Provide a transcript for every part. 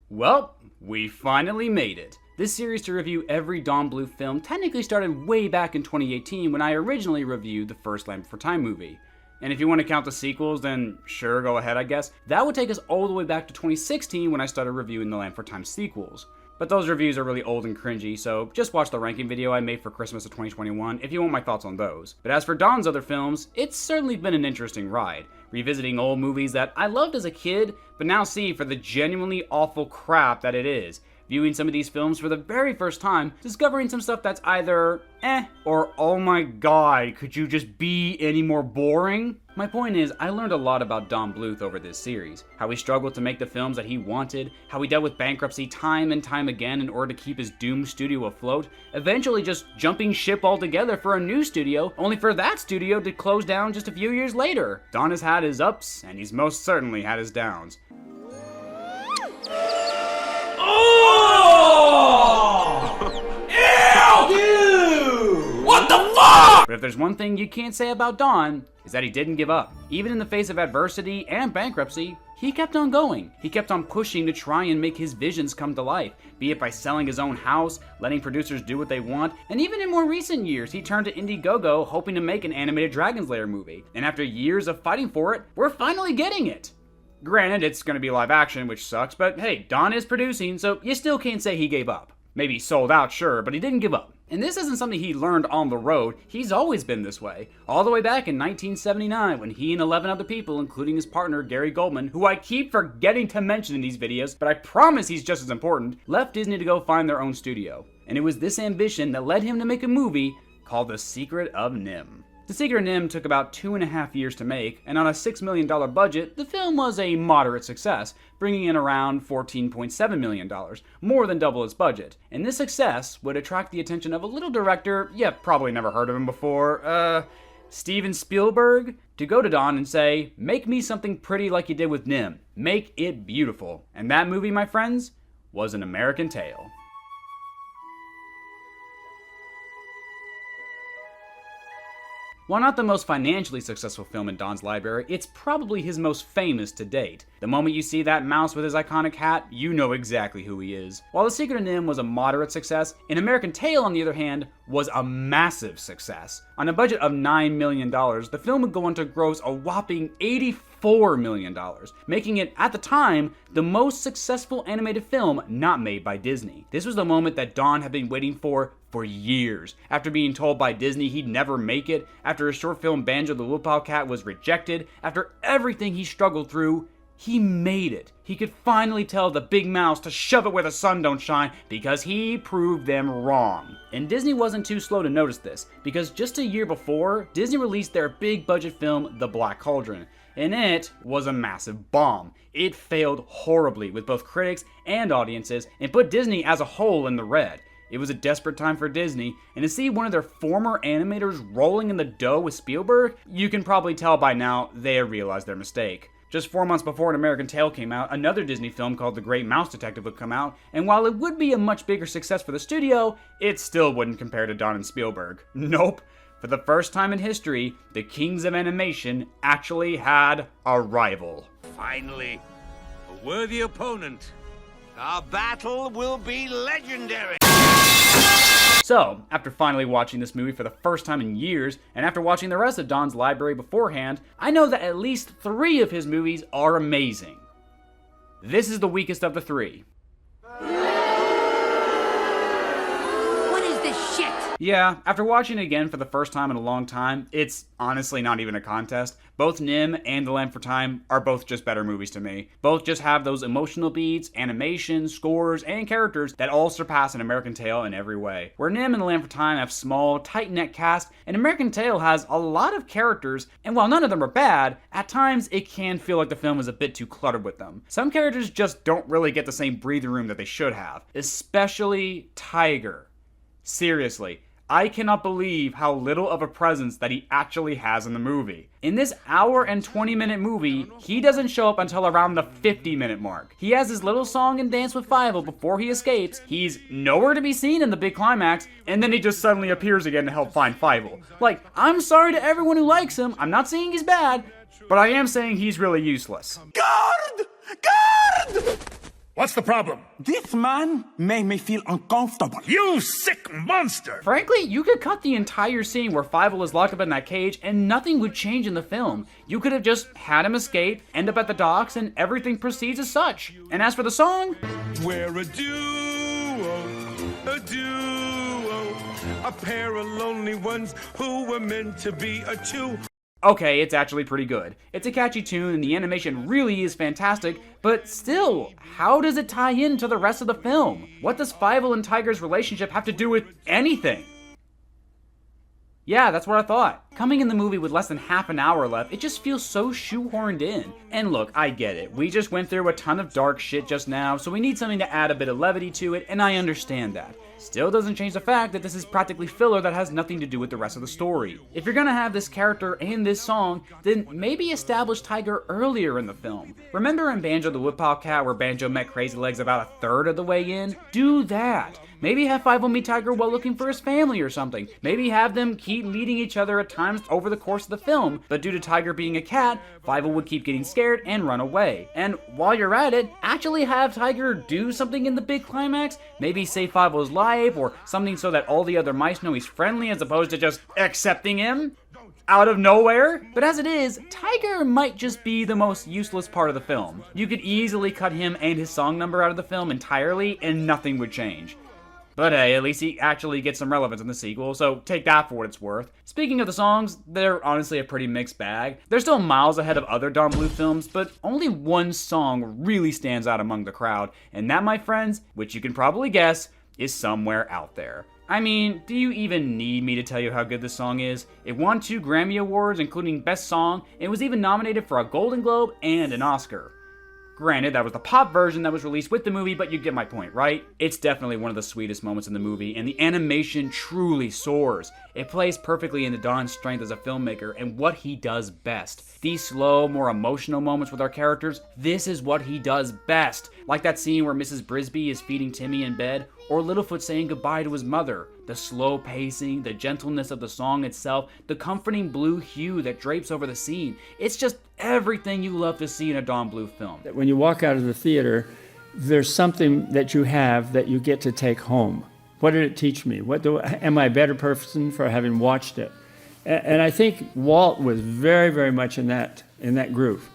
Well, we finally made it. This series to review every Don Bluth film technically started way back in 2018 when I originally reviewed the first Land Before Time movie. And if you want to count the sequels, then sure, go ahead I guess. That would take us all the way back to 2016 when I started reviewing the Land Before Time sequels. But those reviews are really old and cringy, so just watch the ranking video I made for Christmas of 2021 if you want my thoughts on those. But as for Don's other films, it's certainly been an interesting ride, revisiting old movies that I loved as a kid, but now see for the genuinely awful crap that it is. Viewing some of these films for the very first time, discovering some stuff that's either or oh my god, could you just be any more boring? My point is, I learned a lot about Don Bluth over this series. How he struggled to make the films that he wanted, how he dealt with bankruptcy time and time again in order to keep his doomed studio afloat, eventually just jumping ship altogether for a new studio, only for that studio to close down just a few years later. Don has had his ups, and he's most certainly had his downs. What the fuck? But if there's one thing you can't say about Don, is that he didn't give up. Even in the face of adversity and bankruptcy, he kept on going. He kept on pushing to try and make his visions come to life, be it by selling his own house, letting producers do what they want, and even in more recent years, he turned to Indiegogo hoping to make an animated Dragon's Lair movie. And after years of fighting for it, we're finally getting it. Granted, it's gonna be live action, which sucks, but hey, Don is producing, so you still can't say he gave up. Maybe sold out, sure, but he didn't give up. And this isn't something he learned on the road, he's always been this way. All the way back in 1979, when he and 11 other people, including his partner Gary Goldman, who I keep forgetting to mention in these videos, but I promise he's just as important, left Disney to go find their own studio. And it was this ambition that led him to make a movie called The Secret of NIMH. The Secret of NIMH took about 2.5 years to make, and on a $6 million budget, the film was a moderate success, bringing in around $14.7 million, more than double its budget. And this success would attract the attention of a little director, you've probably never heard of him before, Steven Spielberg, to go to Don and say, make me something pretty like you did with NIMH. Make it beautiful. And that movie, my friends, was An American Tail. While not the most financially successful film in Don's library, it's probably his most famous to date. The moment you see that mouse with his iconic hat, you know exactly who he is. While The Secret of NIMH was a moderate success, An American Tail, on the other hand, was a massive success. On a budget of $9 million, the film would go on to gross a whopping $84 million, making it, at the time, the most successful animated film not made by Disney. This was the moment that Don had been waiting for years. After being told by Disney he'd never make it, after his short film Banjo the Loophole Cat was rejected, after everything he struggled through, he made it. He could finally tell the big mouse to shove it where the sun don't shine because he proved them wrong. And Disney wasn't too slow to notice this, because just a year before, Disney released their big budget film, The Black Cauldron, and it was a massive bomb. It failed horribly with both critics and audiences and put Disney as a whole in the red. It was a desperate time for Disney, and to see one of their former animators rolling in the dough with Spielberg, you can probably tell by now they have realized their mistake. Just 4 months before An American Tail came out, another Disney film called The Great Mouse Detective would come out, and while it would be a much bigger success for the studio, it still wouldn't compare to Don and Spielberg. Nope. For the first time in history, the kings of animation actually had a rival. Finally, a worthy opponent. Our battle will be legendary. So, after finally watching this movie for the first time in years, and after watching the rest of Don's library beforehand, I know that at least 3 of his movies are amazing. This is the weakest of the 3. What is this shit? Yeah, after watching it again for the first time in a long time, it's honestly not even a contest. Both NIMH and The Land Before Time are both just better movies to me. Both just have those emotional beats, animation, scores, and characters that all surpass An American Tail in every way. Where NIMH and The Land Before Time have small, tight-knit cast, An American Tail has a lot of characters, and while none of them are bad, at times it can feel like the film is a bit too cluttered with them. Some characters just don't really get the same breathing room that they should have, especially Tiger. Seriously. I cannot believe how little of a presence that he actually has in the movie. In this hour and 20-minute movie, he doesn't show up until around the 50-minute mark. He has his little song and dance with Fievel before he escapes, he's nowhere to be seen in the big climax, and then he just suddenly appears again to help find Fievel. Like, I'm sorry to everyone who likes him, I'm not saying he's bad, but I am saying he's really useless. Guard! Guard! What's the problem? This man made me feel uncomfortable. You sick monster! Frankly, you could cut the entire scene where Fievel is locked up in that cage and nothing would change in the film. You could have just had him escape, end up at the docks, and everything proceeds as such. And as for the song, we're a duo, a pair of lonely ones who were meant to be a two. okay, it's actually pretty good. It's a catchy tune and the animation really is fantastic, but still, how does it tie into the rest of the film? What does Fievel and Tiger's relationship have to do with anything? Yeah, that's what I thought. Coming in the movie with less than half an hour left, it just feels so shoehorned in. And look, I get it. We just went through a ton of dark shit just now, so we need something to add a bit of levity to it, and I understand that. Still doesn't change the fact that this is practically filler that has nothing to do with the rest of the story. If you're gonna have this character and this song, then maybe establish Tiger earlier in the film. Remember in Banjo the Woodpile Cat where Banjo met Crazy Legs about a third of the way in? Do that. Maybe have Fievel meet Tiger while looking for his family or something. Maybe have them keep meeting each other at times over the course of the film, but due to Tiger being a cat, Fievel would keep getting scared and run away. And while you're at it, actually have Tiger do something in the big climax. Maybe save Fievel's life or something so that all the other mice know he's friendly as opposed to just accepting him out of nowhere. But as it is, Tiger might just be the most useless part of the film. You could easily cut him and his song number out of the film entirely and nothing would change. But hey, at least he actually gets some relevance in the sequel, so take that for what it's worth. Speaking of the songs, they're honestly a pretty mixed bag. They're still miles ahead of other Don Bluth films, but only one song really stands out among the crowd, and that, my friends, which you can probably guess, is Somewhere Out There. I mean, do you even need me to tell you how good this song is? It won 2 Grammy Awards, including Best Song, and was even nominated for a Golden Globe and an Oscar. Granted, that was the pop version that was released with the movie, but you get my point, right? It's definitely one of the sweetest moments in the movie, and the animation truly soars. It plays perfectly into Don's strength as a filmmaker and what he does best. These slow, more emotional moments with our characters, this is what he does best. Like that scene where Mrs. Brisby is feeding Timmy in bed, or Littlefoot saying goodbye to his mother. The slow pacing, the gentleness of the song itself, the comforting blue hue that drapes over the scene. It's just everything you love to see in a Don Bluth film. When you walk out of the theater, there's something that you have that you get to take home. What did it teach me? Am I a better person for having watched it? And I think Walt was very, very much in that groove,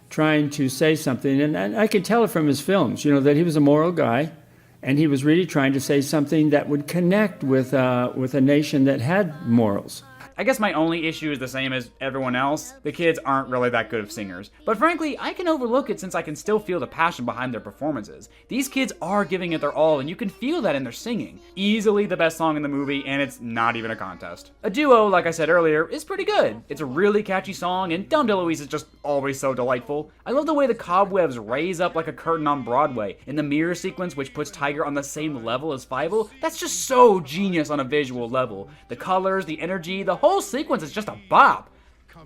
trying to say something. And I could tell it from his films, that he was a moral guy. And he was really trying to say something that would connect with a nation that had morals. I guess my only issue is the same as everyone else. The kids aren't really that good of singers. But frankly, I can overlook it since I can still feel the passion behind their performances. These kids are giving it their all, and you can feel that in their singing. Easily the best song in the movie, and it's not even a contest. A duo, like I said earlier, is pretty good. It's a really catchy song, and Dom DeLuise is just always so delightful. I love the way the cobwebs raise up like a curtain on Broadway, and the mirror sequence which puts Tiger on the same level as Fievel, that's just so genius on a visual level. The colors, the energy, the whole sequence is just a bop.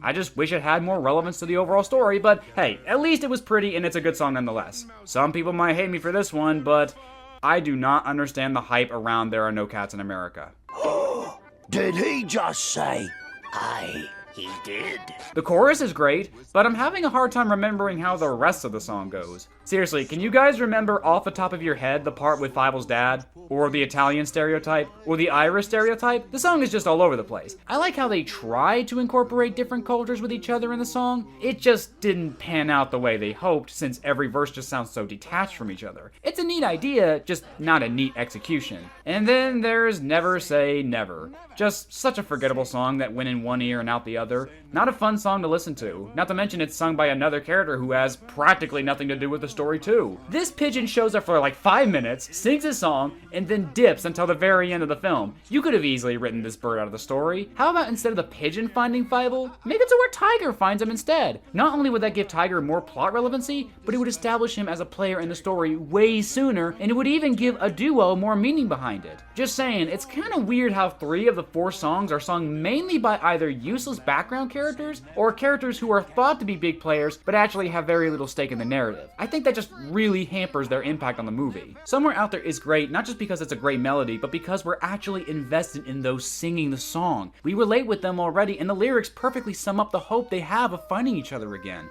I just wish it had more relevance to the overall story, but hey, at least it was pretty and it's a good song nonetheless. Some people might hate me for this one, but I do not understand the hype around There Are No Cats in America. Did he just say, aye? He did. The chorus is great, but I'm having a hard time remembering how the rest of the song goes. Seriously, can you guys remember off the top of your head the part with Fievel's dad? Or the Italian stereotype? Or the Irish stereotype? The song is just all over the place. I like how they tried to incorporate different cultures with each other in the song. It just didn't pan out the way they hoped, since every verse just sounds so detached from each other. It's a neat idea, just not a neat execution. And then there's Never Say Never. Just such a forgettable song that went in one ear and out the other. Not a fun song to listen to. Not to mention it's sung by another character who has practically nothing to do with the story too. This pigeon shows up for like 5 minutes, sings his song, and then dips until the very end of the film. You could have easily written this bird out of the story. How about instead of the pigeon finding Fievel, make it so where Tiger finds him instead? Not only would that give Tiger more plot relevancy, but it would establish him as a player in the story way sooner, and it would even give a duo more meaning behind it. Just saying, it's kind of weird how 3 of the 4 songs are sung mainly by either useless background characters or characters who are thought to be big players but actually have very little stake in the narrative. I think that just really hampers their impact on the movie. Somewhere Out There is great, not just because it's a great melody, but because we're actually invested in those singing the song. We relate with them already, and the lyrics perfectly sum up the hope they have of finding each other again.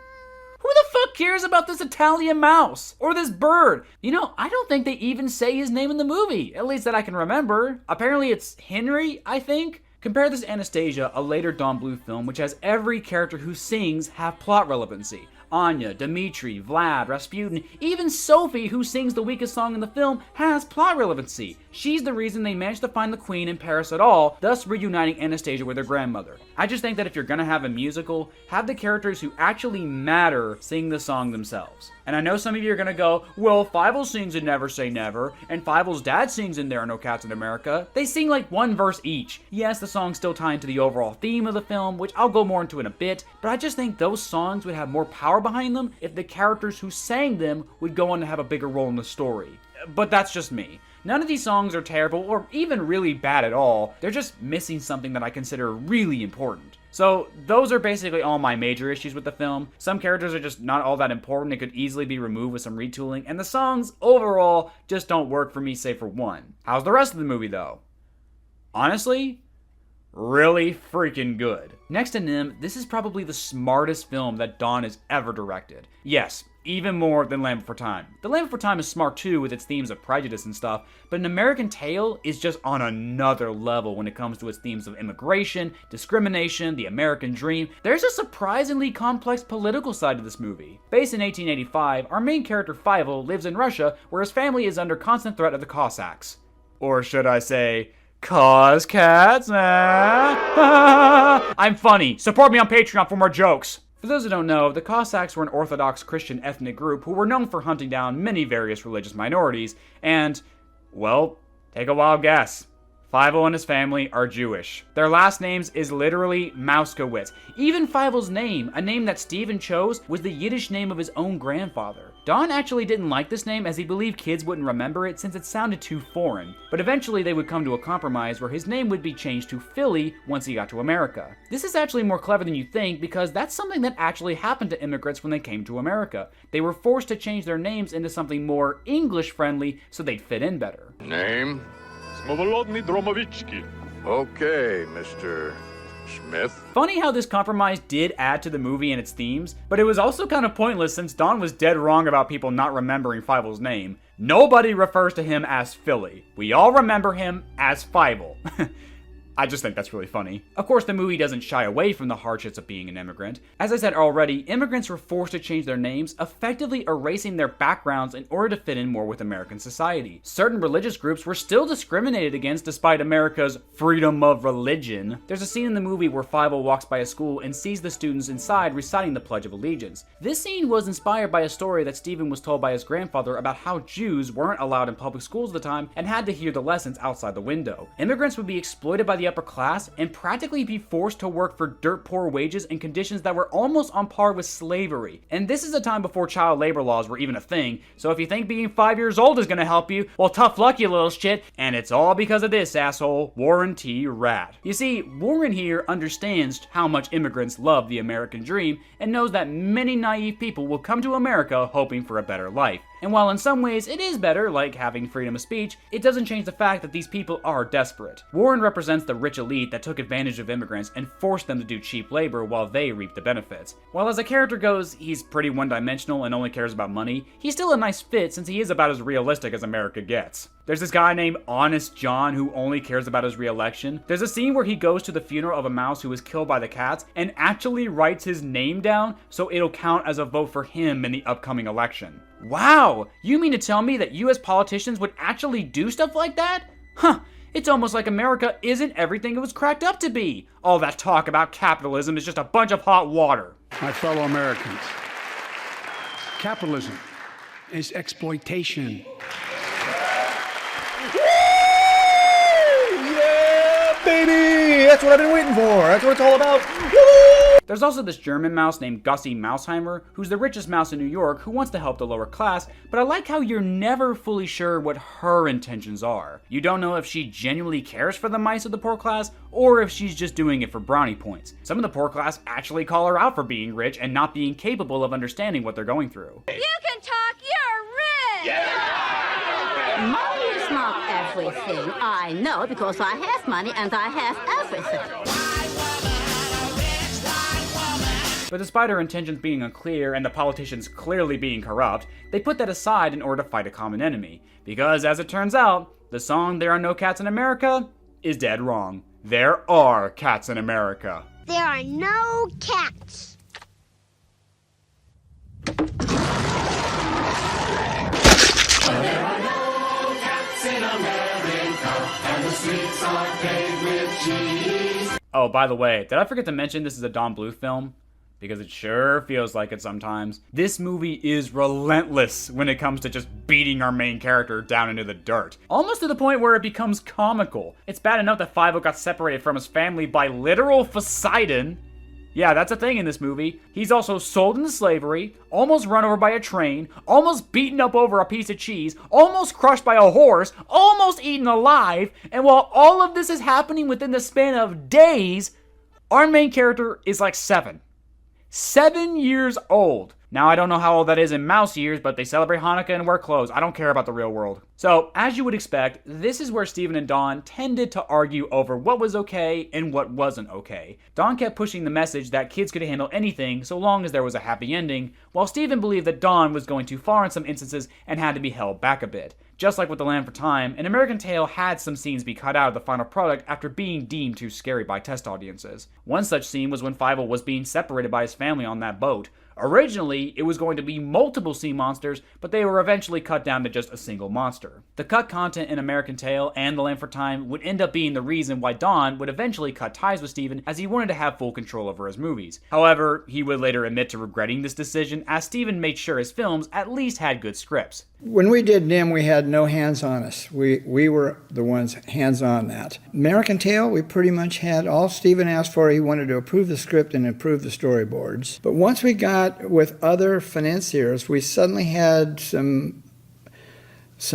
Who the fuck cares about this Italian mouse? Or this bird? You know, I don't think they even say his name in the movie, at least that I can remember. Apparently it's Henry, I think? Compare this to Anastasia, a later Don Bluth film, which has every character who sings have plot relevancy. Anya, Dmitri, Vlad, Rasputin, even Sophie, who sings the weakest song in the film, has plot relevancy. She's the reason they managed to find the queen in Paris at all, thus reuniting Anastasia with her grandmother. I just think that if you're gonna have a musical, have the characters who actually matter sing the song themselves. And I know some of you are gonna go, well, Fievel sings in Never Say Never, and Fievel's dad sings in There Are No Cats in America. They sing like one verse each. Yes, the songs still tie into the overall theme of the film, which I'll go more into in a bit, but I just think those songs would have more power behind them if the characters who sang them would go on to have a bigger role in the story. But that's just me. None of these songs are terrible or even really bad at all. They're just missing something that I consider really important. So those are basically all my major issues with the film. Some characters are just not all that important. It could easily be removed with some retooling. And the songs overall just don't work for me, save for one. How's the rest of the movie though? Honestly, really freaking good. Next to Nim, this is probably the smartest film that Don has ever directed. Yes, even more than Land Before Time. The Land Before Time is smart too with its themes of prejudice and stuff, but An American Tail is just on another level when it comes to its themes of immigration, discrimination, the American dream. There's a surprisingly complex political side to this movie. Based in 1885, our main character Fievel lives in Russia where his family is under constant threat of the Cossacks. Or should I say, Cause cats, I'm funny. Support me on Patreon for more jokes. For those who don't know, the Cossacks were an Orthodox Christian ethnic group who were known for hunting down many various religious minorities, and, well, take a wild guess. Fievel and his family are Jewish. Their last names is literally Mauskowitz. Even Fievel's name, a name that Steven chose, was the Yiddish name of his own grandfather. Don actually didn't like this name as he believed kids wouldn't remember it since it sounded too foreign, but eventually they would come to a compromise where his name would be changed to Philly once he got to America. This is actually more clever than you think because that's something that actually happened to immigrants when they came to America. They were forced to change their names into something more English-friendly so they'd fit in better. Name? Smolodny Dromovichki. Okay, Mr. Smith. Funny how this compromise did add to the movie and its themes, but it was also kind of pointless since Don was dead wrong about people not remembering Fievel's name. Nobody refers to him as Philly. We all remember him as Fievel. I just think that's really funny. Of course, the movie doesn't shy away from the hardships of being an immigrant. As I said already, immigrants were forced to change their names, effectively erasing their backgrounds in order to fit in more with American society. Certain religious groups were still discriminated against despite America's freedom of religion. There's a scene in the movie where Fievel walks by a school and sees the students inside reciting the Pledge of Allegiance. This scene was inspired by a story that Stephen was told by his grandfather about how Jews weren't allowed in public schools at the time and had to hear the lessons outside the window. Immigrants would be exploited by the upper class and practically be forced to work for dirt poor wages and conditions that were almost on par with slavery. And this is a time before child labor laws were even a thing, so if you think being 5 years old is gonna help you, well, tough luck, you little shit, and it's all because of this asshole, Warren T. Rat. You see, Warren here understands how much immigrants love the American dream and knows that many naive people will come to America hoping for a better life. And while in some ways it is better, like having freedom of speech, it doesn't change the fact that these people are desperate. Warren represents the rich elite that took advantage of immigrants and forced them to do cheap labor while they reap the benefits. While as a character goes, he's pretty one-dimensional and only cares about money, he's still a nice fit since he is about as realistic as America gets. There's this guy named Honest John who only cares about his re-election. There's a scene where he goes to the funeral of a mouse who was killed by the cats and actually writes his name down so it'll count as a vote for him in the upcoming election. Wow! You mean to tell me that US politicians would actually do stuff like that? Huh, it's almost like America isn't everything it was cracked up to be. All that talk about capitalism is just a bunch of hot water. My fellow Americans, capitalism is exploitation. Yeah, baby! That's what I've been waiting for. That's what it's all about. Woo! There's also this German mouse named Gussie Mausheimer, who's the richest mouse in New York who wants to help the lower class, but I like how you're never fully sure what her intentions are. You don't know if she genuinely cares for the mice of the poor class, or if she's just doing it for brownie points. Some of the poor class actually call her out for being rich and not being capable of understanding what they're going through. You can talk, you're rich! Yeah. Money is not everything. I know because I have money and I have everything. But despite her intentions being unclear and the politicians clearly being corrupt, they put that aside in order to fight a common enemy. Because as it turns out, the song There Are No Cats in America is dead wrong. There are cats in America. There are no cats. Oh, by the way, did I forget to mention this is a Don Bluth film? Because it sure feels like it sometimes. This movie is relentless when it comes to just beating our main character down into the dirt. Almost to the point where it becomes comical. It's bad enough that Five-O got separated from his family by literal Poseidon. Yeah, that's a thing in this movie. He's also sold into slavery, almost run over by a train, almost beaten up over a piece of cheese, almost crushed by a horse, almost eaten alive, and while all of this is happening within the span of days, our main character is like 7. 7 years old. Now, I don't know how old that is in mouse years, but they celebrate Hanukkah and wear clothes. I don't care about the real world. So, as you would expect, this is where Steven and Don tended to argue over what was okay and what wasn't okay. Don kept pushing the message that kids could handle anything so long as there was a happy ending, while Steven believed that Don was going too far in some instances and had to be held back a bit. Just like with The Land for Time, An American Tail had some scenes be cut out of the final product after being deemed too scary by test audiences. One such scene was when Five-O was being separated by his family on that boat. Originally, it was going to be multiple sea monsters, but they were eventually cut down to just a single monster. The cut content in American Tail and The Land for Time would end up being the reason why Don would eventually cut ties with Steven, as he wanted to have full control over his movies. However, he would later admit to regretting this decision, as Steven made sure his films at least had good scripts. When we did NIM, we had no hands on us. We were the ones hands on that. American Tail, we pretty much had all Steven asked for. He wanted to approve the script and approve the storyboards. But once we got with other financiers, we suddenly had some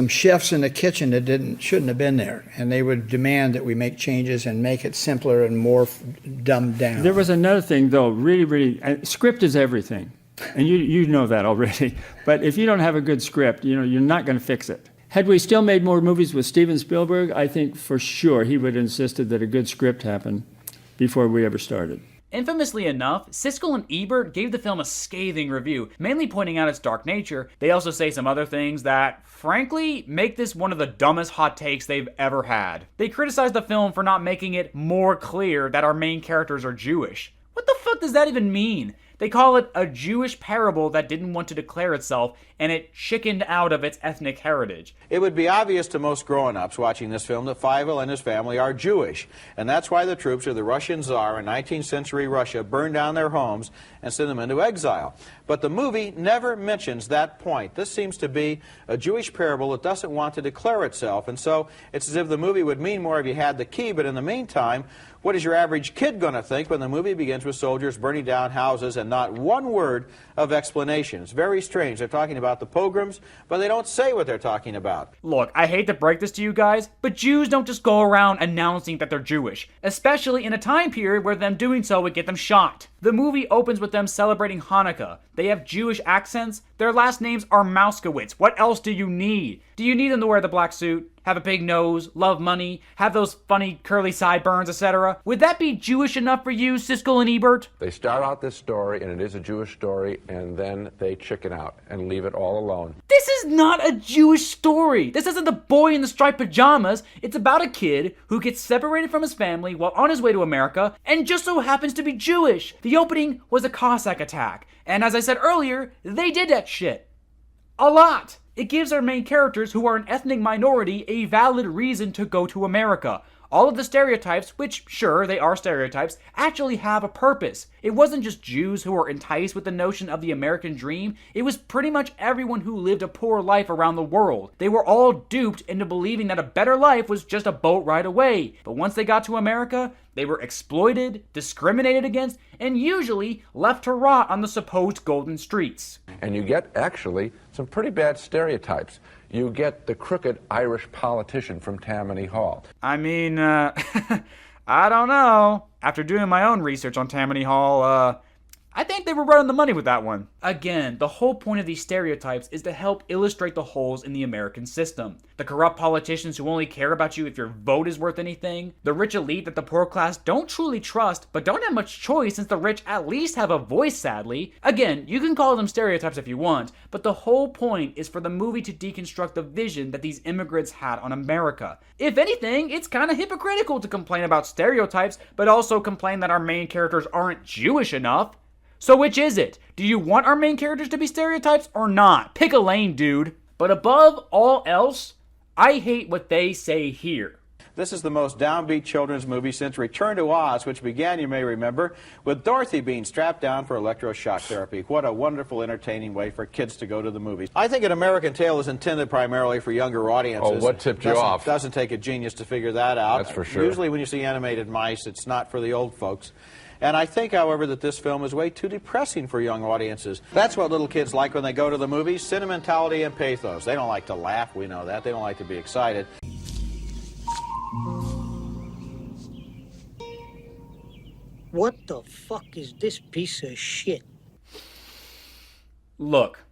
chefs in the kitchen that shouldn't have been there, and they would demand that we make changes and make it simpler and more dumbed down. There was another thing, though, really, script is everything. And you know that already. But if you don't have a good script, you're not going to fix it. Had we still made more movies with Steven Spielberg, I think for sure he would have insisted that a good script happen before we ever started. Infamously enough, Siskel and Ebert gave the film a scathing review, mainly pointing out its dark nature. They also say some other things that, frankly, make this one of the dumbest hot takes they've ever had. They criticized the film for not making it more clear that our main characters are Jewish. What the fuck does that even mean? They call it a Jewish parable that didn't want to declare itself, and it chickened out of its ethnic heritage. It would be obvious to most grown-ups watching this film that Five-O and his family are Jewish, and that's why the troops of the Russian Tsar in 19th century Russia burned down their homes and sent them into exile. But the movie never mentions that point. This seems to be a Jewish parable that doesn't want to declare itself, and so it's as if the movie would mean more if you had the key, but in the meantime, what is your average kid going to think when the movie begins with soldiers burning down houses and not one word of explanation? It's very strange. They're talking about the pogroms, but they don't say what they're talking about. Look, I hate to break this to you guys, but Jews don't just go around announcing that they're Jewish, especially in a time period where them doing so would get them shot. The movie opens with them celebrating Hanukkah. They have Jewish accents. Their last names are Mouskowitz. What else do you need? Do you need them to wear the black suit, have a big nose, love money, have those funny curly sideburns, etc.? Would that be Jewish enough for you, Siskel and Ebert? They start out this story, and it is a Jewish story, and then they chicken out and leave it all alone. This is not a Jewish story. This isn't The Boy in the Striped Pajamas. It's about a kid who gets separated from his family while on his way to America and just so happens to be Jewish. The opening was a Cossack attack, and as I said earlier, they did that shit. A lot. It gives our main characters, who are an ethnic minority, a valid reason to go to America. All of the stereotypes, which, sure, they are stereotypes, actually have a purpose. It wasn't just Jews who were enticed with the notion of the American dream. It was pretty much everyone who lived a poor life around the world. They were all duped into believing that a better life was just a boat ride away. But once they got to America, they were exploited, discriminated against, and usually left to rot on the supposed golden streets. And you get, actually, some pretty bad stereotypes. You get the crooked Irish politician from Tammany Hall. I mean, I don't know. After doing my own research on Tammany Hall, I think they were right on the money with that one. Again, the whole point of these stereotypes is to help illustrate the holes in the American system. The corrupt politicians who only care about you if your vote is worth anything. The rich elite that the poor class don't truly trust, but don't have much choice since the rich at least have a voice, sadly. Again, you can call them stereotypes if you want, but the whole point is for the movie to deconstruct the vision that these immigrants had on America. If anything, it's kind of hypocritical to complain about stereotypes, but also complain that our main characters aren't Jewish enough. So which is it? Do you want our main characters to be stereotypes or not? Pick a lane, dude. But above all else, I hate what they say here. This is the most downbeat children's movie since Return to Oz, which began, you may remember, with Dorothy being strapped down for electroshock therapy. What a wonderful, entertaining way for kids to go to the movies. I think An American Tail is intended primarily for younger audiences. Oh, what tipped you off? Doesn't take a genius to figure that out. That's for sure. Usually when you see animated mice, it's not for the old folks. And I think, however, that this film is way too depressing for young audiences. That's what little kids like when they go to the movies, sentimentality and pathos. They don't like to laugh, we know that. They don't like to be excited. What the fuck is this piece of shit? Look,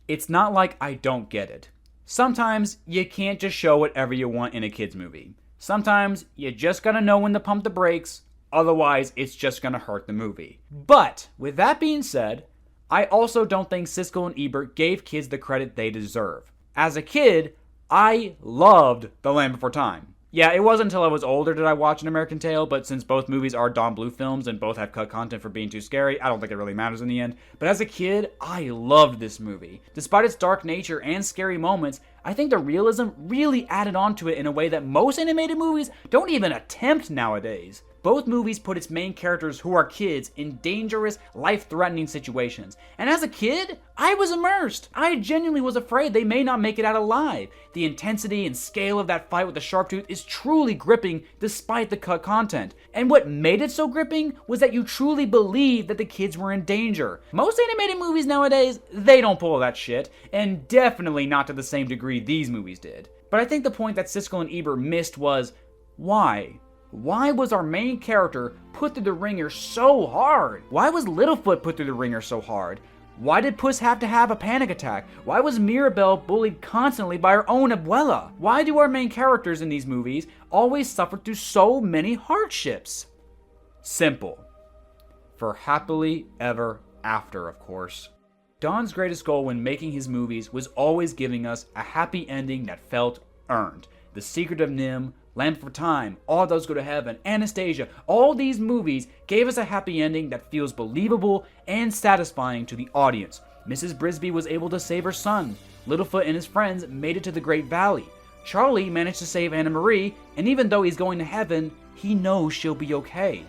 it's not like I don't get it. Sometimes you can't just show whatever you want in a kid's movie. Sometimes you just gotta know when to pump the brakes, otherwise it's just gonna hurt the movie. But, with that being said, I also don't think Siskel and Ebert gave kids the credit they deserve. As a kid, I loved The Land Before Time. Yeah, it wasn't until I was older did I watch An American Tail, but since both movies are Don Bluth films and both have cut content for being too scary, I don't think it really matters in the end. But as a kid, I loved this movie. Despite its dark nature and scary moments, I think the realism really added on to it in a way that most animated movies don't even attempt nowadays. Both movies put its main characters, who are kids, in dangerous, life-threatening situations. And as a kid, I was immersed. I genuinely was afraid they may not make it out alive. The intensity and scale of that fight with the Sharptooth is truly gripping despite the cut content. And what made it so gripping was that you truly believed that the kids were in danger. Most animated movies nowadays, they don't pull that shit, and definitely not to the same degree these movies did. But I think the point that Siskel and Ebert missed was, why? Why was our main character put through the ringer so hard? Why was Littlefoot put through the ringer so hard? Why did Puss have to have a panic attack? Why was Mirabelle bullied constantly by her own abuela? Why do our main characters in these movies always suffer through so many hardships? Simple. For happily ever after, of course. Don's greatest goal when making his movies was always giving us a happy ending that felt earned. The Secret of NIMH, Land Before Time, All Those Go to Heaven, Anastasia, all these movies gave us a happy ending that feels believable and satisfying to the audience. Mrs. Brisby was able to save her son. Littlefoot and his friends made it to the Great Valley. Charlie managed to save Anna Marie, and even though he's going to heaven, he knows she'll be okay.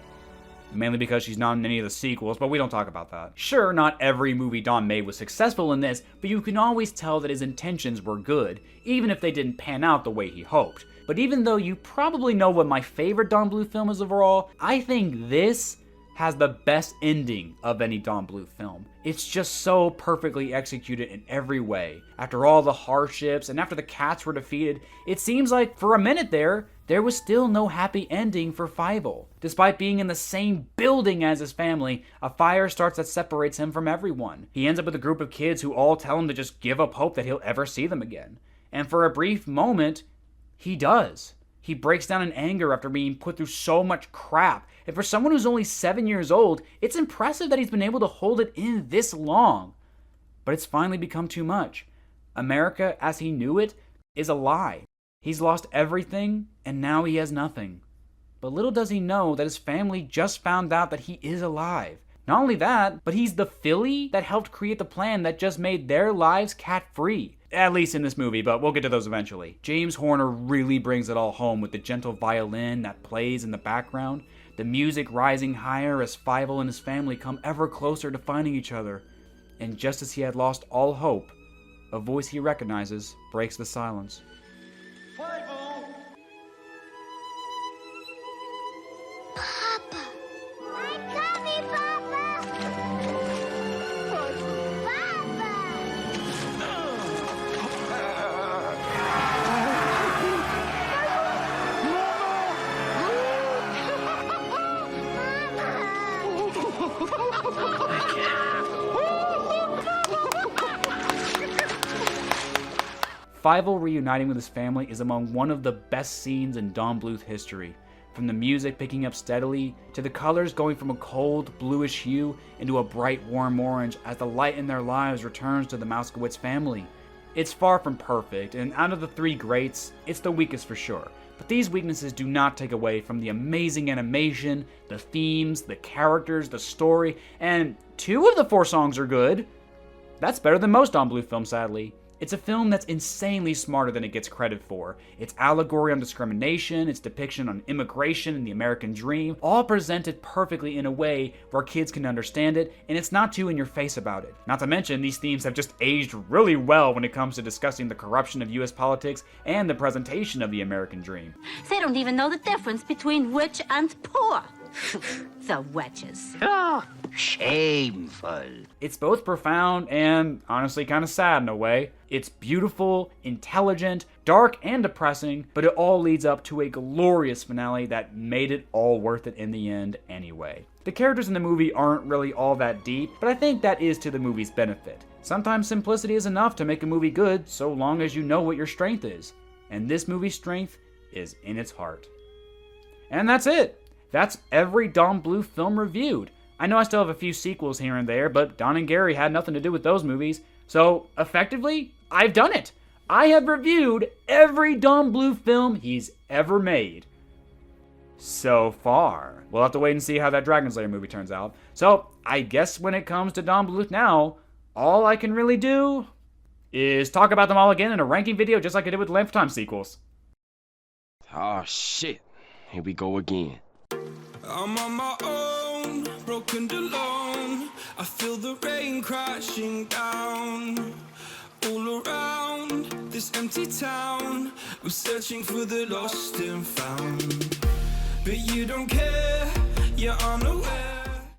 Mainly because she's not in any of the sequels, but we don't talk about that. Sure, not every movie Don made was successful in this, but you can always tell that his intentions were good, even if they didn't pan out the way he hoped. But even though you probably know what my favorite Don Bluth film is overall, I think this has the best ending of any Don Bluth film. It's just so perfectly executed in every way. After all the hardships and after the cats were defeated, it seems like for a minute there was still no happy ending for Fievel. Despite being in the same building as his family, a fire starts that separates him from everyone. He ends up with a group of kids who all tell him to just give up hope that he'll ever see them again. And for a brief moment, he does. He breaks down in anger after being put through so much crap. And for someone who's only 7 years old, it's impressive that he's been able to hold it in this long. But it's finally become too much. America, as he knew it, is a lie. He's lost everything, and now he has nothing. But little does he know that his family just found out that he is alive. Not only that, but he's the filly that helped create the plan that just made their lives cat-free. At least in this movie, but we'll get to those eventually. James Horner really brings it all home with the gentle violin that plays in the background, the music rising higher as Fievel and his family come ever closer to finding each other. And just as he had lost all hope, a voice he recognizes breaks the silence. Fievel reuniting with his family is among one of the best scenes in Don Bluth history. From the music picking up steadily, to the colors going from a cold, bluish hue into a bright, warm orange as the light in their lives returns to the Mouskowitz family. It's far from perfect, and out of the three greats, it's the weakest for sure. But these weaknesses do not take away from the amazing animation, the themes, the characters, the story, and 2 of the 4 songs are good. That's better than most Don Bluth films, sadly. It's a film that's insanely smarter than it gets credit for. Its allegory on discrimination, its depiction on immigration and the American dream, all presented perfectly in a way where kids can understand it, and it's not too in your face about it. Not to mention, these themes have just aged really well when it comes to discussing the corruption of US politics and the presentation of the American dream. They don't even know the difference between rich and poor. The wretches. Oh, shameful. It's both profound and honestly kind of sad in a way. It's beautiful, intelligent, dark, and depressing, but it all leads up to a glorious finale that made it all worth it in the end anyway. The characters in the movie aren't really all that deep, but I think that is to the movie's benefit. Sometimes simplicity is enough to make a movie good, so long as you know what your strength is. And this movie's strength is in its heart. And that's it. That's every Don Bluth film reviewed. I know I still have a few sequels here and there, but Don and Gary had nothing to do with those movies. So, effectively, I've done it. I have reviewed every Don Bluth film he's ever made. So far. We'll have to wait and see how that Dragon Slayer movie turns out. So, I guess when it comes to Don Bluth now, all I can really do is talk about them all again in a ranking video just like I did with the Lamp of Time sequels. Oh shit, here we go again. I'm on my own, broken and alone. I feel the rain crashing down all around this empty town. I'm searching for the lost and found, but you don't care, you're unaware.